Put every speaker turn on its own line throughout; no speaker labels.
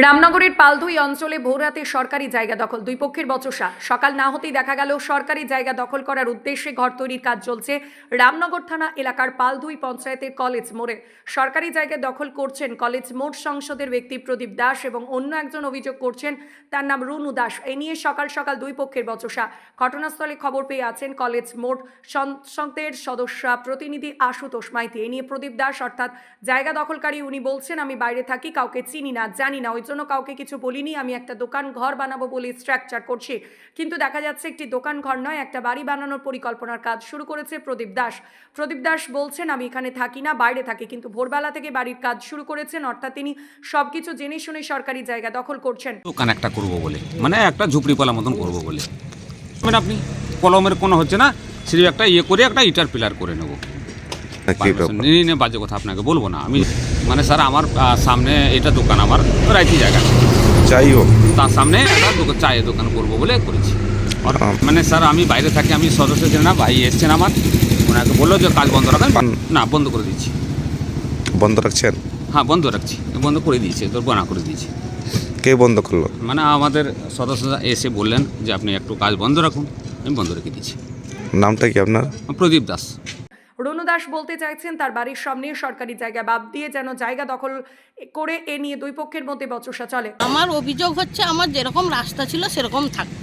রামনগরের পালধুই অঞ্চলে ভোররাতে সরকারি জায়গা দখল, দুই পক্ষের বচসা। সকাল না হতেই দেখা গেল সরকারি জায়গা দখল করার উদ্দেশ্যে ঘর তৈরির কাজ চলছে রামনগর থানা এলাকার পালধুই পঞ্চায়েতের কলেজ মোড়ে। সরকারি জায়গা দখল করছেন কলেজ মোড় সংসদের ব্যক্তি প্রদীপ দাস এবং অন্য একজন অভিযোগ করছেন তার নাম রুনু দাস। এ নিয়ে সকাল সকাল দুই পক্ষের বচসা। ঘটনাস্থলে খবর পেয়ে আছেন কলেজ মোড় সংসদের সদস্য প্রতিনিধি আশুতোষ মাইতি। এ নিয়ে প্রদীপ দাস অর্থাৎ জায়গা দখলকারী উনি বলছেন, আমি বাইরে থাকি, কাউকে চিনি না, জানি না, ওই জন্য কাউকে কিছু বলিনি, আমি একটা দোকান ঘর বানাবো বলে স্ট্রাকচার করছি। কিন্তু দেখা যাচ্ছে একটি দোকান ঘর নয়, একটা বাড়ি বানানোর পরিকল্পনার কাজ শুরু করেছে প্রদীপ দাস। প্রদীপ দাস বলছেন, আমি এখানে থাকি না, বাইরে থাকি, কিন্তু ভোরবেলা থেকে বাড়ির কাজ শুরু করেছেন। অর্থাৎ তিনি সবকিছু জেনে শুনে সরকারি জায়গা দখল করছেন।
দোকান একটা করবো বলে, মানে একটা ঝুপড়িপালা মতন করবো বলে, মানে আপনি কলমের কোনো হচ্ছে না, সিঁড়ি একটা ইয়ে করে একটা ইটার পিলার করে নেবো। বাজে কথা আপনাকে বলবো না আমি, মানে স্যার আমার সামনে এটা দোকান, আমার রাইতি জায়গা,
যাই হোক
তার সামনে একটা চায়ের দোকান করবো বলে করেছি। মানে স্যার আমি বাইরে থাকি, আমি সদস্য ছিলেন না, ভাই এসছেন আমার, ওনাকে বললো যে কাজ বন্ধ রাখেন, না বন্ধ করে দিচ্ছি।
বন্ধ রাখছেন?
হ্যাঁ বন্ধ রাখছি, বন্ধ করে দিয়েছি, তোর বনা করে দিয়েছি।
কে বন্ধ করলো?
মানে আমাদের সদস্যরা এসে বললেন যে আপনি একটু কাজ বন্ধ রাখুন, আমি বন্ধ রেখে দিচ্ছি।
নামটা কি আপনার?
প্রদীপ দাস।
রুনু দাস বলতে চাইছেন, তার বাড়ির সামনে সরকারি জায়গা বাদ দিয়ে যেন জায়গা দখল করে, এ নিয়ে দুই পক্ষের মধ্যে বচসা চলে।
আমার অভিযোগ হচ্ছে, আমার যেরকম রাস্তা ছিল সেরকম থাকবে,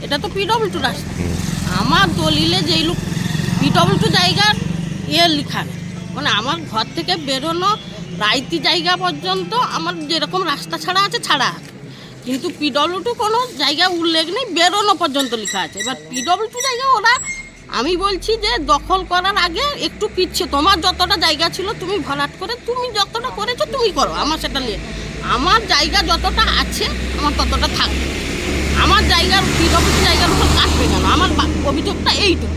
এটা তো পিডব্লিউ রাস্তা। আমার দলিলে যেই লোক পিডব্লিউ জায়গার লেখা নেই, মানে আমার ঘর থেকে বেরোনো রাইতি জায়গা পর্যন্ত আমার যেরকম রাস্তা ছাড়া আছে ছাড়া আছে, কিন্তু পিডব্লিউ কোনো জায়গা উল্লেখ নেই, বেরোনো পর্যন্ত লেখা আছে। এবার পিডব্লিউ জায়গা ওরা, আমি বলছি যে দখল করার আগে একটু পিছিয়ে, তোমার যতটা জায়গা ছিল তুমি ভরাট করে তুমি যতটা করেছো তুমি করো, আমার সেটা নিয়ে আমার জায়গা যতটা আছে আমার ততটা থাকবে, আমার জায়গার পিডব্লিউ জায়গার উপর কাটবে কেন? আমার অভিযোগটা এইটুকু।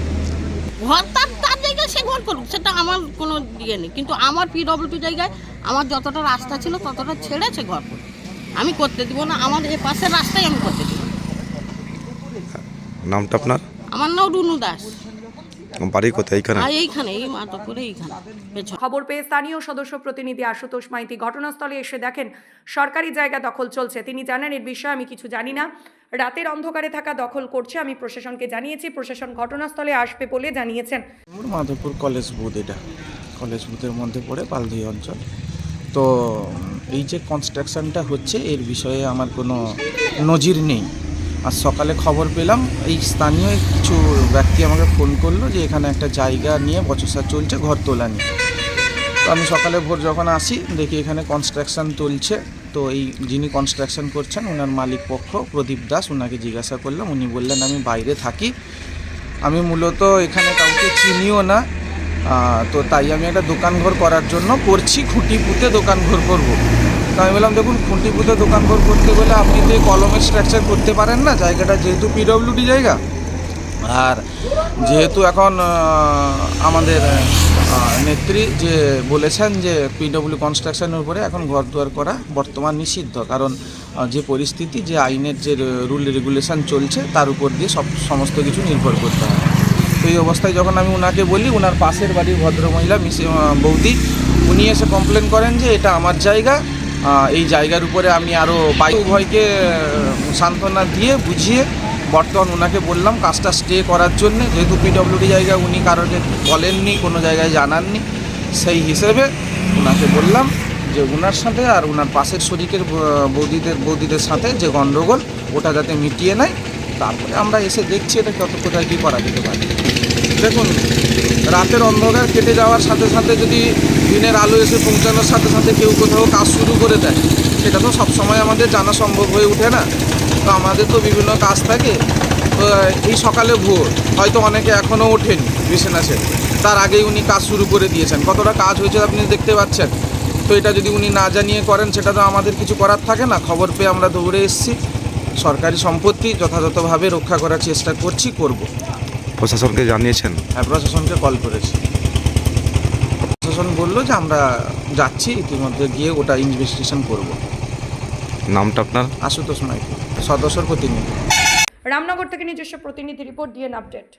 ঘর তার জায়গায় সে ঘর করুক, সেটা আমার কোনো ইয়ে নেই, কিন্তু আমার পিডব্লিউ জায়গায় আমার যতটা রাস্তা ছিল ততটা ছেড়ে সে ঘর করুক, আমি করতে দিব না। আমার এ পাশের রাস্তায় আমি করতে দিব।
নামটা আপনার?
আমার নাম রুনু দাস।
বাড়ি কোথায়?
এইখানে এই মাধবপুরে এইখানে।
খবর পেয়ে স্থানীয় সদস্য প্রতিনিধি আশুতোষ মাইতি ঘটনাস্থলে এসে দেখেন সরকারি জায়গা দখল চলছে। তিনি জানেন, এর বিষয়ে আমি কিছু জানি না, রাতের অন্ধকারে থাকা দখল করছে, আমি প্রশাসনকে জানিয়েছি, প্রশাসন ঘটনাস্থলে আসবে বলে জানিয়েছেন।
মাধবপুর কলেজ বুথ, এটা কলেজ বুথের মধ্যে পড়ে পালধুই অঞ্চল। তো এই যে কনস্ট্রাকশনটা হচ্ছে এর বিষয়ে আমার কোনো নজির নেই। আর সকালে খবর পেলাম, এই স্থানীয় কিছু ব্যক্তি আমাকে ফোন করলো যে এখানে একটা জায়গা নিয়ে বচসা চলছে, ঘর তোলা নিয়ে। তো আমি সকালে ভোর যখন আসি দেখি এখানে কনস্ট্রাকশন চলছে। তো এই যিনি কনস্ট্রাকশন করছেন ওনার মালিক পক্ষ প্রদীপ দাস, ওনাকে জিজ্ঞাসা করলাম, উনি বললেন আমি বাইরে থাকি, আমি মূলত এখানে কাউকে চিনিও না, তো তাই আমি একটা দোকান ঘর করার জন্য করছি, খুঁটি পুঁতে দোকান ঘর করবো। তো আমি বললাম, দেখুন খুঁটি পুঁতে দোকান ঘর করতে গেলে আপনি তো কলমের স্ট্রাকচার করতে পারেন না, জায়গাটা যেহেতু পিডব্লিউডি জায়গা, আর যেহেতু এখন আমাদের নেত্রী যে বলেছেন যে পিডব্লিউ কনস্ট্রাকশনের উপরে এখন ঘর দুয়ার করা বর্তমান নিষিদ্ধ, কারণ যে পরিস্থিতি, যে আইনের যে রুল রেগুলেশন চলছে তার উপর দিয়ে সমস্ত কিছু নির্ভর করতে হয়। তো এই অবস্থায় যখন আমি ওনাকে বলি, ওনার পাশের বাড়ির ভদ্রমহিলা বৌদি, উনি এসে কমপ্লেন করেন যে এটা আমার জায়গা, এই জায়গার উপরে আমি আরও উভয়কে সান্ত্বনা দিয়ে বুঝিয়ে বর্তমান ওনাকে বললাম কাজটা স্টে করার জন্যে, যেহেতু পিডব্লিউডি জায়গা উনি কারোকে বলেননি, কোনো জায়গায় জানাননি, সেই হিসেবে ওনাকে বললাম যে ওনার সাথে আর ওনার পাশের শরিকের বৌদিদের সাথে যে গণ্ডগোল ওটা যাতে মিটিয়ে নেয়, তারপরে আমরা এসে দেখছি এটা কোথায় কী করা যেতে পারে। দেখুন, রাতের অন্ধকার কেটে যাওয়ার সাথে সাথে যদি দিনের আলো এসে পৌঁছানোর সাথে সাথে কেউ কোথাও কাজ শুরু করে দেয়, সেটা তো সবসময় আমাদের জানা সম্ভব হয়ে ওঠে না। তো আমাদের তো বিভিন্ন কাজ থাকে। তো এই সকালে ভোর হয়তো অনেকে এখনও ওঠেনি বিছানা ছেড়ে, তার আগেই উনি কাজ শুরু করে দিয়েছেন, কতটা কাজ হয়েছে আপনি দেখতে পাচ্ছেন। তো এটা যদি উনি না জানিয়ে করেন, সেটা তো আমাদের কিছু করার থাকে না। খবর পেয়ে আমরা দৌড়ে এসেছি, সরকারি সম্পত্তি যথাযথভাবে রক্ষা করার চেষ্টা করছি, করব।
প্রশাসনকে জানিয়েছেন?
হ্যাঁ, প্রশাসনকে কল করেছি, প্রশাসন বললো যে আমরা যাচ্ছি, ইতিমধ্যে গিয়ে ওটা ইনভেস্টিগেশন করব।
নামটা আপনার?
আশুতোষ মাইতি, সদস্যর প্রতিনিধি।
রামনগর থেকে নিজস্ব প্রতিনিধি রিপোর্ট, ডিএন আপডেট।